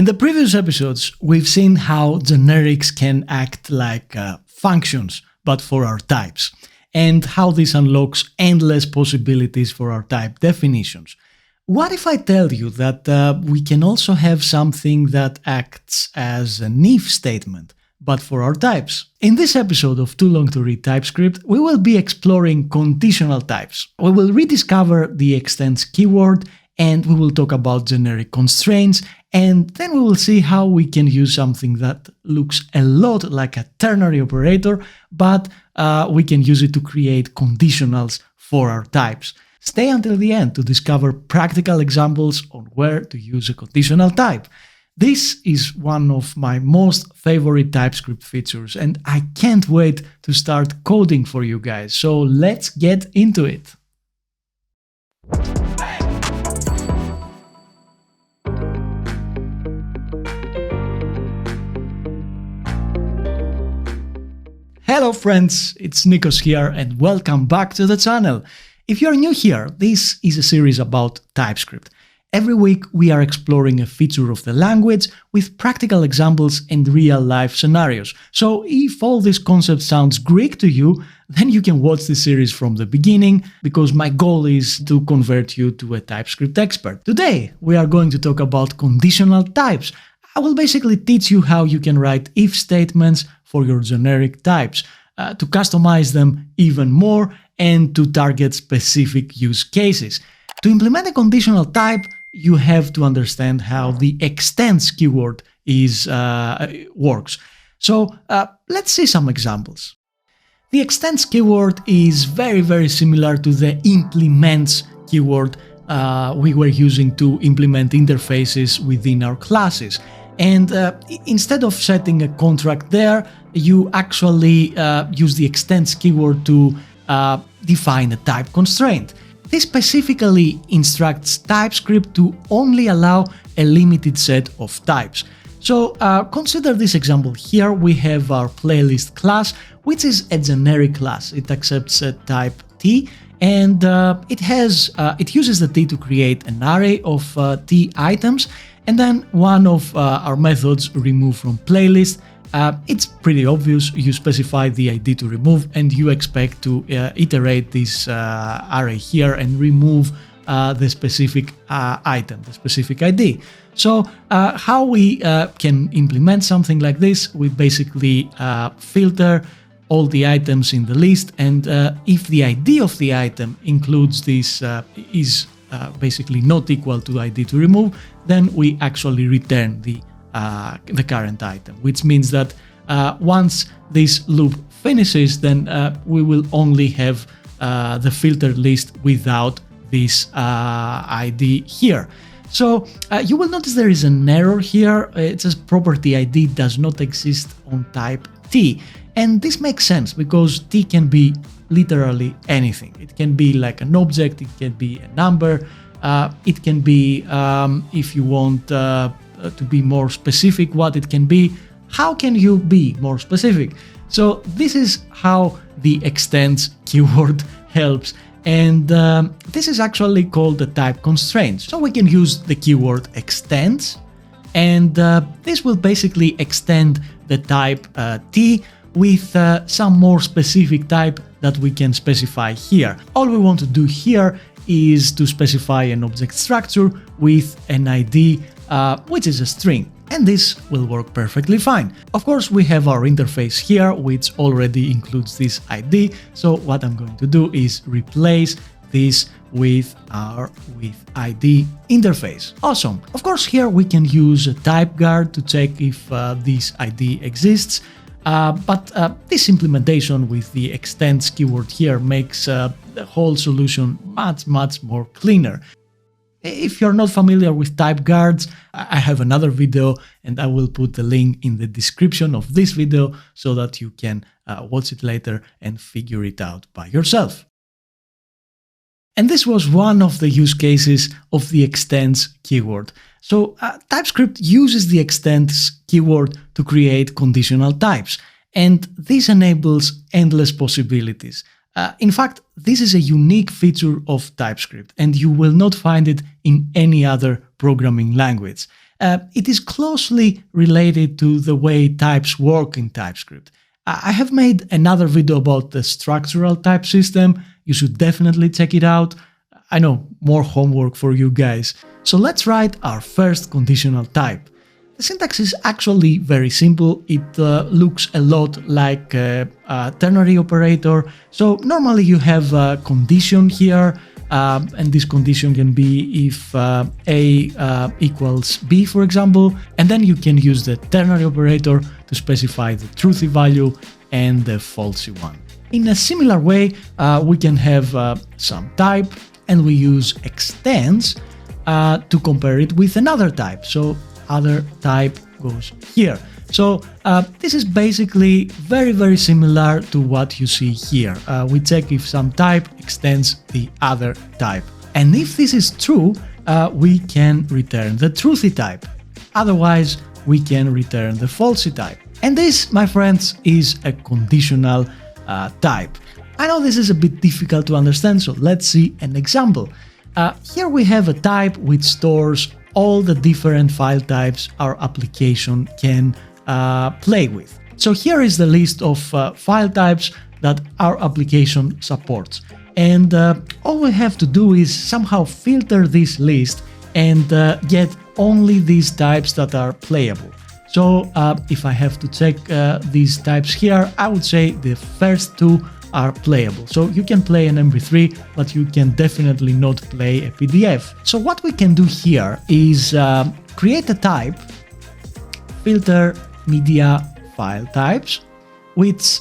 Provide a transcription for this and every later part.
In the previous episodes, we've seen how generics can act like functions, but for our types, and how this unlocks endless possibilities for our type definitions. What if I tell you that we can also have something that acts as an if statement, but for our types? In this episode of Too Long to Read TypeScript, we will be exploring conditional types. We will rediscover the extends keyword, and we will talk about generic constraints, and then we will see how we can use something that looks a lot like a ternary operator, but we can use it to create conditionals for our types. Stay until the end to discover practical examples on where to use a conditional type. This is one of my most favorite TypeScript features, and I can't wait to start coding for you guys, so let's get into it. Hello friends, it's Nikos here and welcome back to the channel. If you're new here, this is a series about TypeScript. Every week we are exploring a feature of the language with practical examples and real-life scenarios. So if all this concept sounds Greek to you, then you can watch this series from the beginning, because my goal is to convert you to a TypeScript expert. Today we are going to talk about conditional types. I will basically teach you how you can write if statements for your generic types, to customize them even more and to target specific use cases. To implement a conditional type, you have to understand how the extends keyword works. So let's see some examples. The extends keyword is very similar to the implements keyword we were using to implement interfaces within our classes. And instead of setting a contract there, you actually use the extends keyword to define a type constraint. This specifically instructs TypeScript to only allow a limited set of types. So consider this example here. We have our playlist class, which is a generic class. It accepts a type T, and it uses the T to create an array of T items. And then one of our methods, remove from playlist, it's pretty obvious. You specify the ID to remove and you expect to iterate this array here and remove the specific item, the specific ID. So how we can implement something like this, we basically filter all the items in the list, and if the ID of the item includes this is basically not equal to ID to remove, then we actually return the current item, which means that once this loop finishes, then we will only have the filtered list without this ID here. So you will notice there is an error here. It says property ID does not exist on type T, and this makes sense because T can be literally anything. It can be like an object, it can be a number, it can be, if you want to be more specific what it can be, how can you be more specific? So this is how the extends keyword helps, and this is actually called the type constraint. So we can use the keyword extends, and this will basically extend the type T with some more specific type that we can specify here. All we want to do here is to specify an object structure with an ID which is a string, and this will work perfectly fine. Of course, we have our interface here which already includes this ID, so what I'm going to do is replace this with our with ID interface. Awesome. Of course, here we can use a type guard to check if this ID exists. But this implementation with the extends keyword here makes the whole solution much more cleaner. If you're not familiar with type guards, I have another video and I will put the link in the description of this video so that you can watch it later and figure it out by yourself. And this was one of the use cases of the extends keyword. So TypeScript uses the extends keyword to create conditional types, and this enables endless possibilities. In fact, this is a unique feature of TypeScript, and you will not find it in any other programming language. it is closely related to the way types work in TypeScript. I have made another video about the structural type system. You should definitely check it out. I know, more homework for you guys. So let's write our first conditional type. The syntax is actually very simple. It looks a lot like a ternary operator. So normally you have a condition here, and this condition can be if A equals B, for example, and then you can use the ternary operator to specify the truthy value and the falsy one. In a similar way, we can have some type, and we use extends to compare it with another type. So other type goes here. So this is basically very similar to what you see here. We check if some type extends the other type. And if this is true, we can return the truthy type. Otherwise, we can return the falsy type. And this, my friends, is a conditional type. I know this is a bit difficult to understand, so let's see an example. Here we have a type which stores all the different file types our application can play with. So here is the list of file types that our application supports. And all we have to do is somehow filter this list and get only these types that are playable. So if I have to check these types here, I would say the first two are playable. So you can play an MP3, but you can definitely not play a PDF. So what we can do here is create a type, filter media file types, which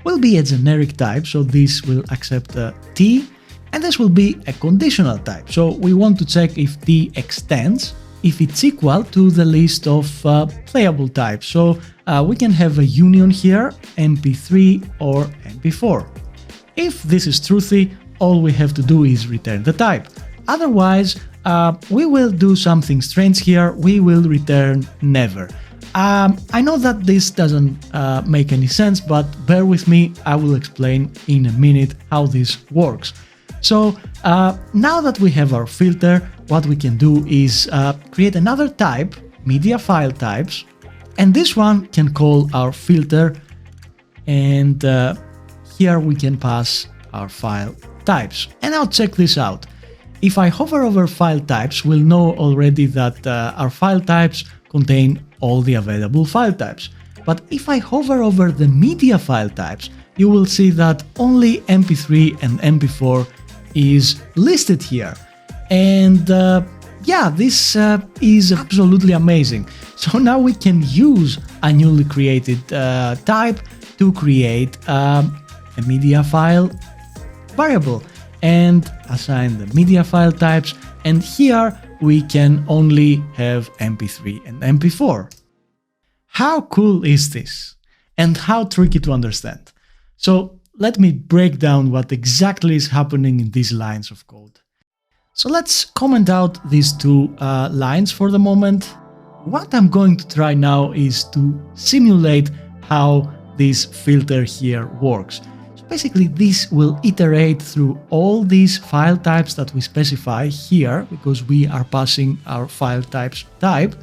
will be a generic type. So this will accept T, and this will be a conditional type. So we want to check if T extends, if it's equal to the list of playable types. So we can have a union here, MP3 or MP4. If this is truthy, all we have to do is return the type. Otherwise, we will do something strange here. We will return never. I know that this doesn't make any sense, but bear with me. I will explain in a minute how this works. So now that we have our filter, what we can do is create another type, media file types, and this one can call our filter, and here we can pass our file types. And now check this out. If I hover over file types, we'll know already that our file types contain all the available file types. But if I hover over the media file types, you will see that only MP3 and MP4 is listed here. And yeah, this is absolutely amazing. So now we can use a newly created type to create a media file variable and assign the media file types. And here we can only have MP3 and MP4. How cool is this? And how tricky to understand? So let me break down what exactly is happening in these lines of code. So let's comment out these two lines for the moment. What I'm going to try now is to simulate how this filter here works. So basically this will iterate through all these file types that we specify here, because we are passing our file types type.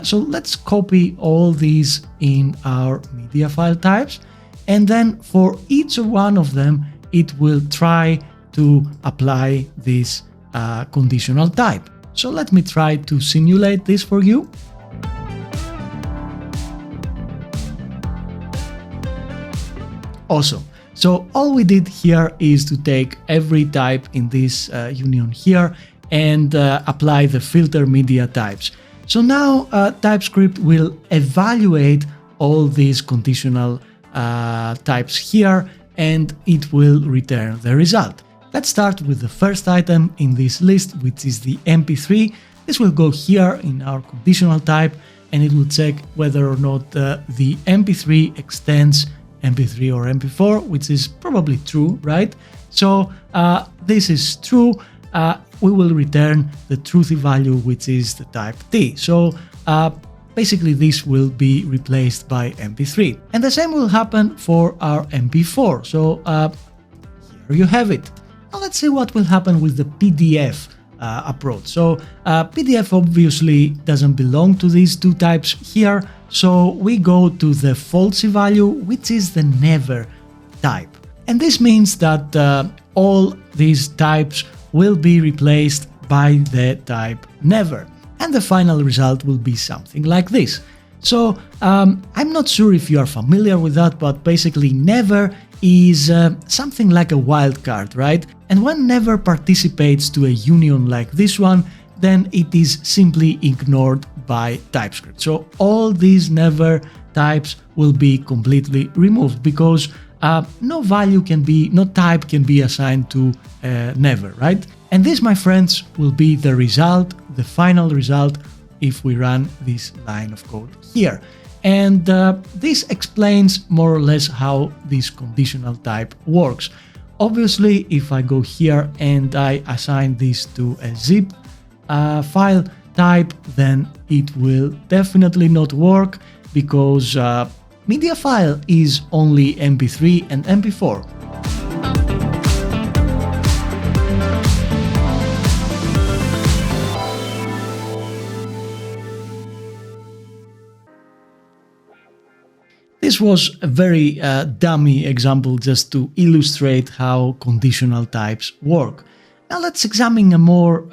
So let's copy all these in our media file types, and then for each one of them it will try to apply this conditional type. So let me try to simulate this for you. Awesome. So all we did here is to take every type in this union here and apply the filter media types. So now TypeScript will evaluate all these conditional types here, and it will return the result. Let's start with the first item in this list, which is the MP3. This will go here in our conditional type, and it will check whether or not the MP3 extends MP3 or MP4, which is probably true, right? So this is true. We will return the truthy value, which is the type T. So basically this will be replaced by MP3. And the same will happen for our MP4. So here you have it. Now let's see what will happen with the PDF approach. So PDF obviously doesn't belong to these two types here, so we go to the falsy value, which is the never type. And this means that all these types will be replaced by the type never. And the final result will be something like this. So I'm not sure if you are familiar with that, but basically never is something like a wildcard, right? And when never participates to a union like this one, then it is simply ignored by TypeScript. So all these never types will be completely removed because no type can be assigned to never, right? And this, my friends, will be the result, the final result, if we run this line of code here. And this explains more or less how this conditional type works. Obviously, if I go here and I assign this to a zip file type, then it will definitely not work because media file is only MP3 and MP4. This was a very dummy example just to illustrate how conditional types work. Now let's examine a more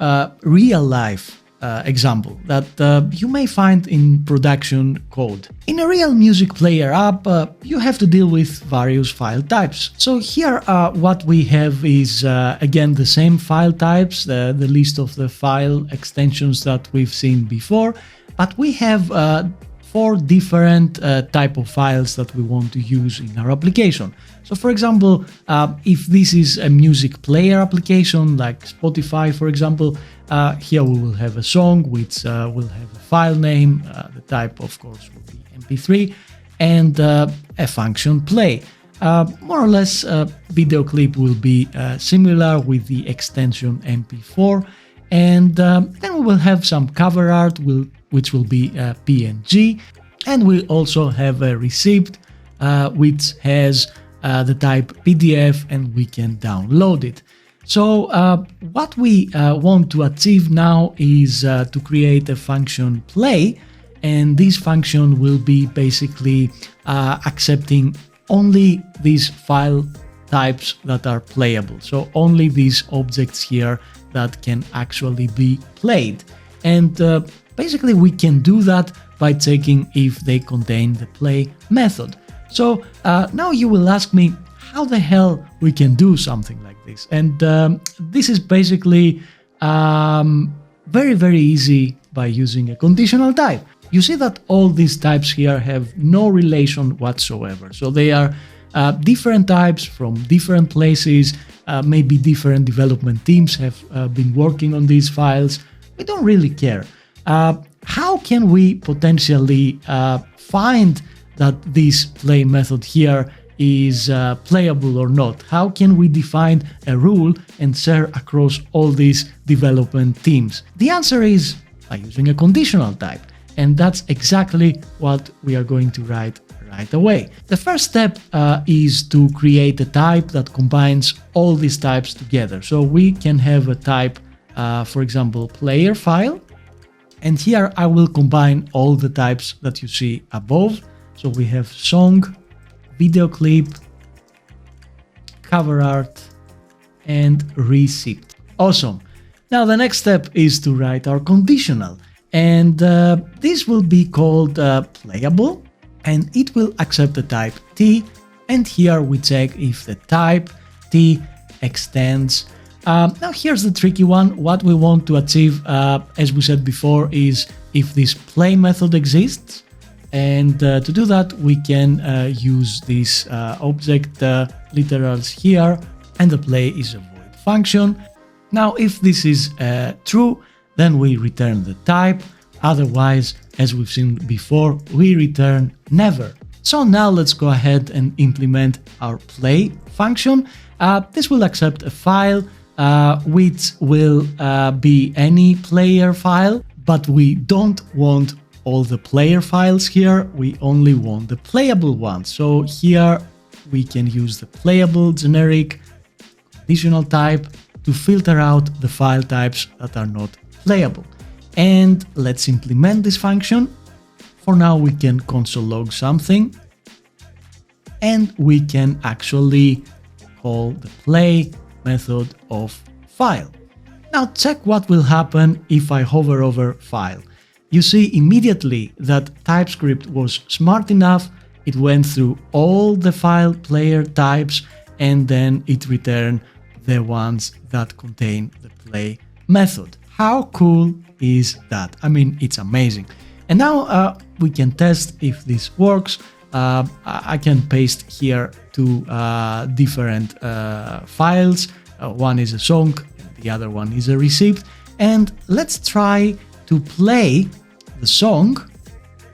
real-life example that you may find in production code. In a real music player app, you have to deal with various file types. So here what we have is again the same file types, the list of the file extensions that we've seen before, but we have 4 different type of files that we want to use in our application. So for example, if this is a music player application like Spotify, for example, here we will have a song which will have a file name, the type of course will be MP3, and a function play. More or less, video clip will be similar with the extension MP4, and then we will have some cover art which will be PNG, and we also have a receipt which has the type PDF, and we can download it. So what we want to achieve now is to create a function play, and this function will be basically accepting only these file types that are playable, so only these objects here that can actually be played. And basically we can do that by checking if they contain the play method. So now you will ask me how the hell we can do something like this, and this is basically very easy by using a conditional type. You see that all these types here have no relation whatsoever, so they are different types from different places, maybe different development teams have been working on these files. We don't really care. How can we potentially find that this play method here is playable or not? How can we define a rule and share across all these development teams? The answer is by using a conditional type, and that's exactly what we are going to write right away. The first step is to create a type that combines all these types together. So we can have a type, for example, player file, and here I will combine all the types that you see above. So we have song, video clip, cover art, and receipt. Awesome. Now the next step is to write our conditional, and this will be called playable, and it will accept the type T, and here we check if the type T extends. Now here's the tricky one. What we want to achieve, as we said before, is if this play method exists. And to do that, we can use this object literals here, and the play is a void function. Now, if this is true, then we return the type. Otherwise, as we've seen before, we return never. So now let's go ahead and implement our play function. This will accept a file which will be any player file, but we don't want all the player files here, we only want the playable ones. So here we can use the playable generic conditional type to filter out the file types that are not playable. And let's implement this function. For now, we can console log something, and we can actually call the play method of file. Now check what will happen if I hover over file. You see immediately that TypeScript was smart enough, it went through all the file player types, and then it returned the ones that contain the play method. How cool is that? I mean, it's amazing. And now we can test if this works. I can paste here two different files. One is a song, and the other one is a receipt. And let's try to play the song.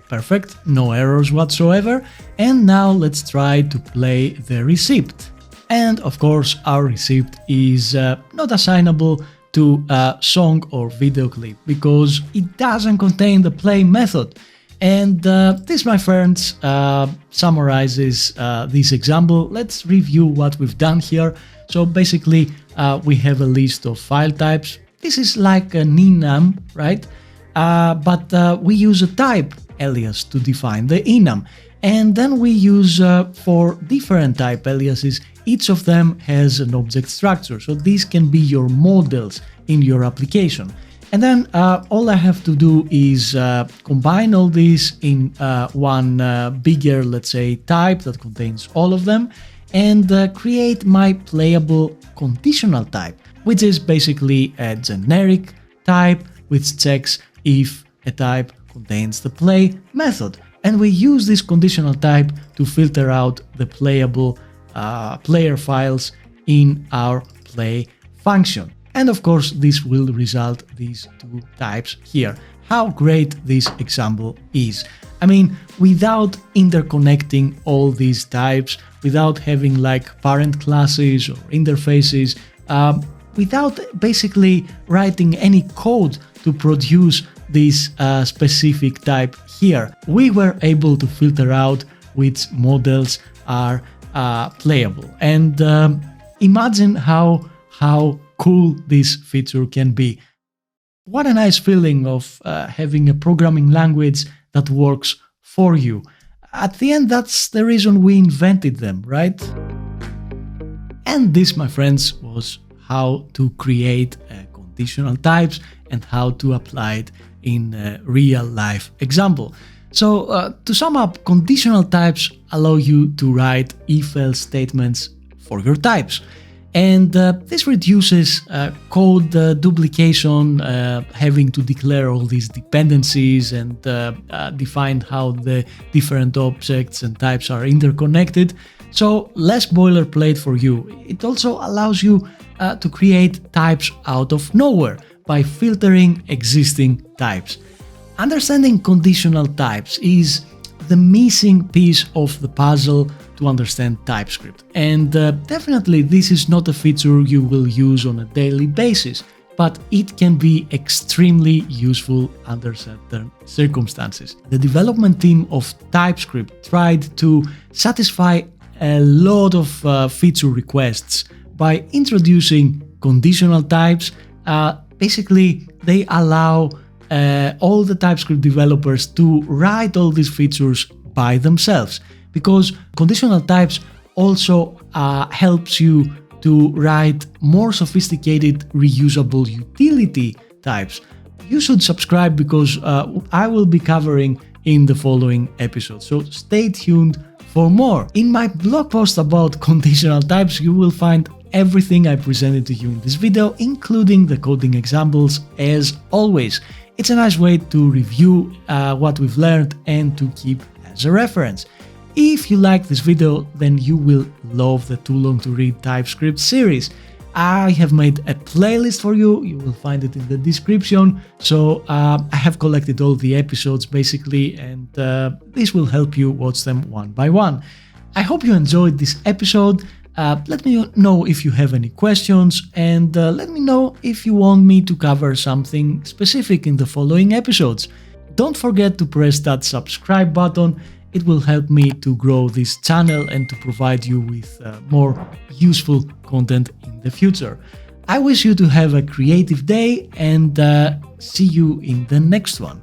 Perfect, no errors whatsoever. And now let's try to play the receipt. And of course, our receipt is not assignable to a song or video clip because it doesn't contain the play method. And this, my friends, summarizes this example. Let's review what we've done here. So basically, we have a list of file types. This is like an enum, right? But we use a type alias to define the enum. And then we use 4 different type aliases. Each of them has an object structure. So these can be your models in your application. And then all I have to do is combine all these in one bigger, let's say, type that contains all of them, and create my playable conditional type, which is basically a generic type which checks if a type contains the play method. And we use this conditional type to filter out the playable player files in our play function. And of course, this will result these 2 types here. How great this example is. I mean, without interconnecting all these types, without having like parent classes or interfaces, without basically writing any code to produce this specific type here, we were able to filter out which models are playable. And imagine how cool this feature can be. What a nice feeling of having a programming language that works for you. At the end, that's the reason we invented them, right? And this, my friends, was how to create conditional types and how to apply it in a real-life example. So to sum up, conditional types allow you to write if-else statements for your types. And this reduces code duplication, having to declare all these dependencies and define how the different objects and types are interconnected. So less boilerplate for you. It also allows you to create types out of nowhere by filtering existing types. Understanding conditional types is the missing piece of the puzzle to understand TypeScript. And definitely this is not a feature you will use on a daily basis, but it can be extremely useful under certain circumstances. The development team of TypeScript tried to satisfy a lot of feature requests by introducing conditional types. Basically, they allow all the TypeScript developers to write all these features by themselves, because conditional types also helps you to write more sophisticated reusable utility types. You should subscribe because I will be covering in the following episode, so stay tuned for more. In my blog post about conditional types, you will find everything I presented to you in this video, including the coding examples as always. It's a nice way to review what we've learned and to keep as a reference. If you like this video, then you will love the Too Long to Read TypeScript series. I have made a playlist for you, you will find it in the description. So I have collected all the episodes basically, and this will help you watch them one by one. I hope you enjoyed this episode. Let me know if you have any questions, and let me know if you want me to cover something specific in the following episodes. Don't forget to press that subscribe button. It will help me to grow this channel and to provide you with more useful content in the future. I wish you to have a creative day and see you in the next one.